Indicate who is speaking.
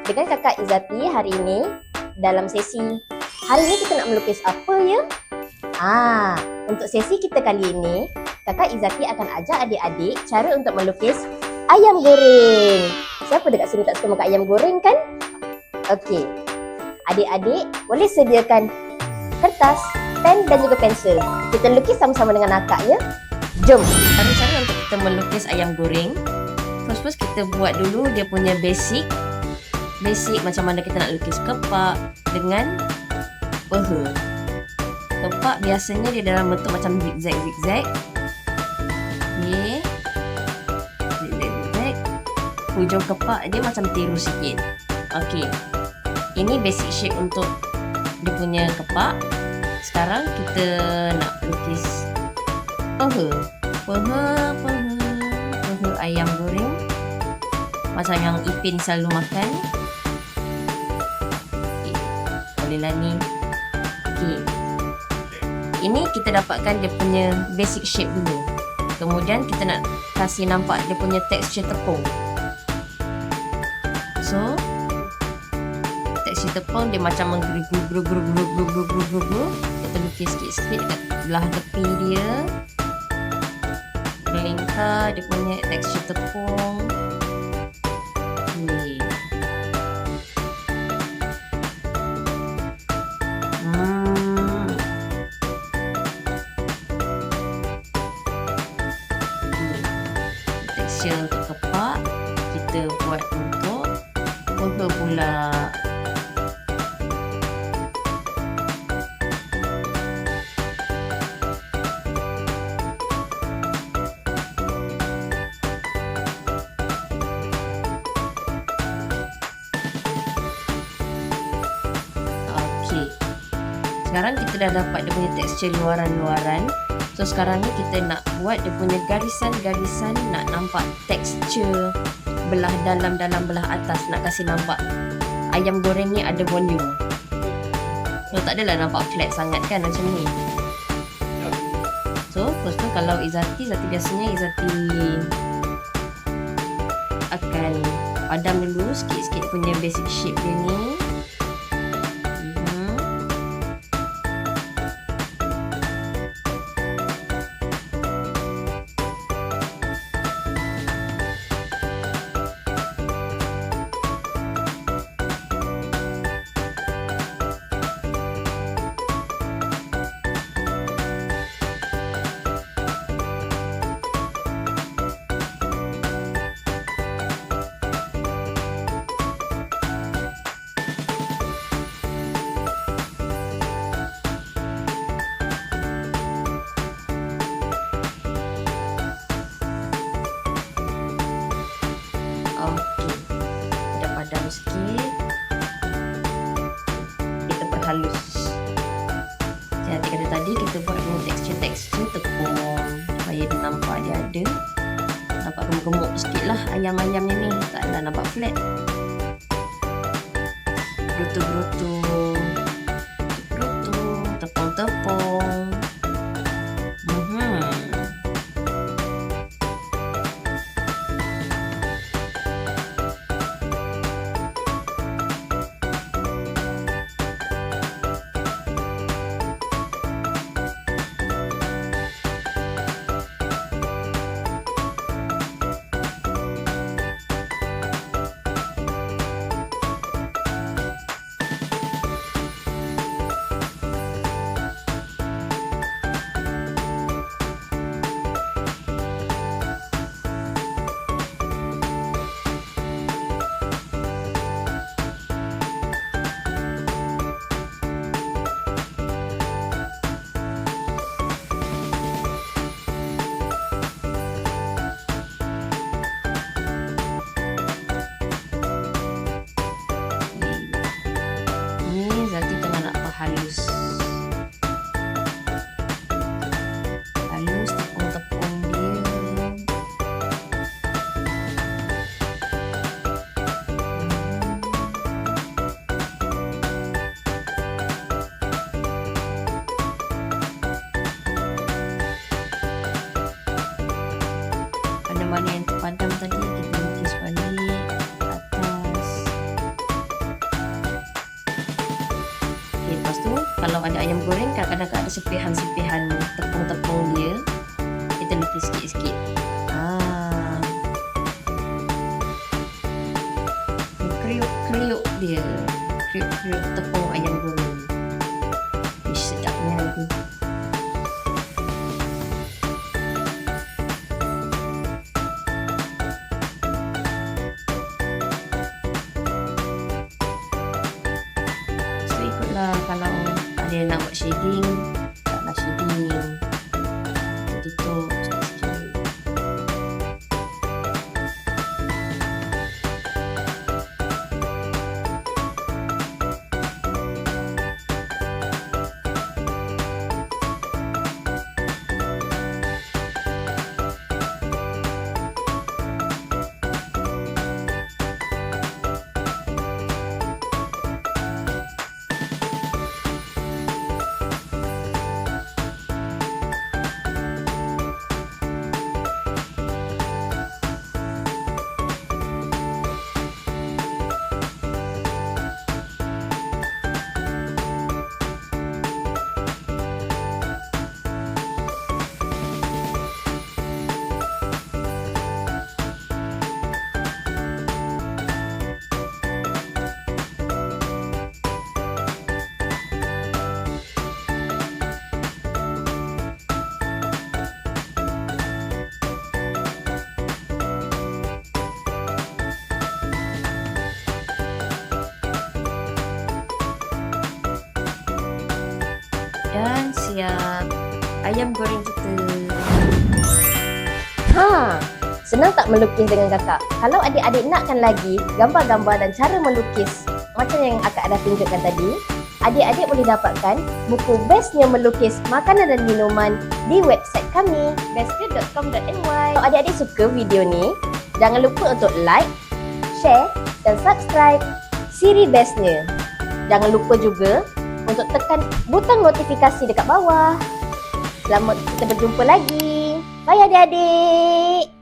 Speaker 1: Dengan Kakak Izzati hari ini dalam sesi hari ini kita nak melukis apa ya? Untuk sesi kita kali ini, Kakak Izzati akan ajar adik-adik cara untuk melukis ayam goreng. Siapa dekat sini tak suka makan ayam goreng kan? Okey. Adik-adik boleh sediakan kertas, pen dan juga pensel. Kita lukis sama-sama dengan akak ya. Jom. Cara untuk kita melukis ayam goreng. First kita buat dulu dia punya basic macam mana kita nak lukis kepak dengan peha. Kepak biasanya dia dalam bentuk macam zigzag. Okey. Zigzag. Hujung kepak dia macam tiru sikit. Okey. Ini basic shape untuk dia punya kepak. Sekarang kita nak lukis peha ayam goreng macam yang Ipin selalu makan. Bolehlah ni. Okay. Ini kita dapatkan dia punya basic shape dulu. Kemudian kita nak kasih nampak dia punya tekstur tepung. So tekstur tepung dia macam mengguru. Kita lukis sikit-sikit dekat belah tepi dia. Lingkar dia punya tekstur tepung. Tekstur untuk kepak kita buat untuk peha pula. Sekarang kita dah dapat dia punya tekstur luaran-luaran. So sekarang ni kita nak buat dia punya garisan-garisan, nak nampak tekstur belah dalam belah atas, nak kasih nampak ayam goreng ni ada volume. So tak adalah nampak flat sangat kan macam ni. So first tu kalau Izzati biasanya akan padam dulu sikit-sikit punya basic shape dia ni. Padam sikit, kita perhalus. Nanti kata tadi kita buat dengan tekstur tepung supaya dia nampak dia ada, nampak gemuk-gemuk sikit lah ayam-ayamnya ni, taklah nampak flat. Gerutu, tepung-tepung. Halus tepung-tepung dia. Mana-mana yang terpadam tadi kita lukis balik atas. kadang-kadang ada sepihan-sepihan tepung-tepung dia. Kita lukis sikit-sikit. Kriuk-kriuk dia. Kriuk-kriuk tepung ayam goreng. Sedapnya nanti. So ikutlah, kalau ada yang nak buat shading, taklah shading. Tutup sikit-sikit. Dan siap ayam goreng kita. Senang tak melukis dengan kakak? Kalau adik-adik nakkan lagi gambar-gambar dan cara melukis macam yang akak dah tunjukkan tadi, adik-adik boleh dapatkan buku Bestnya Melukis Makanan dan Minuman di website kami, bestnya.com.my. Kalau adik-adik suka video ni, jangan lupa untuk like, share dan subscribe siri Bestnya. Jangan lupa juga untuk tekan butang notifikasi dekat bawah. Selamat kita berjumpa lagi. Bye adik-adik.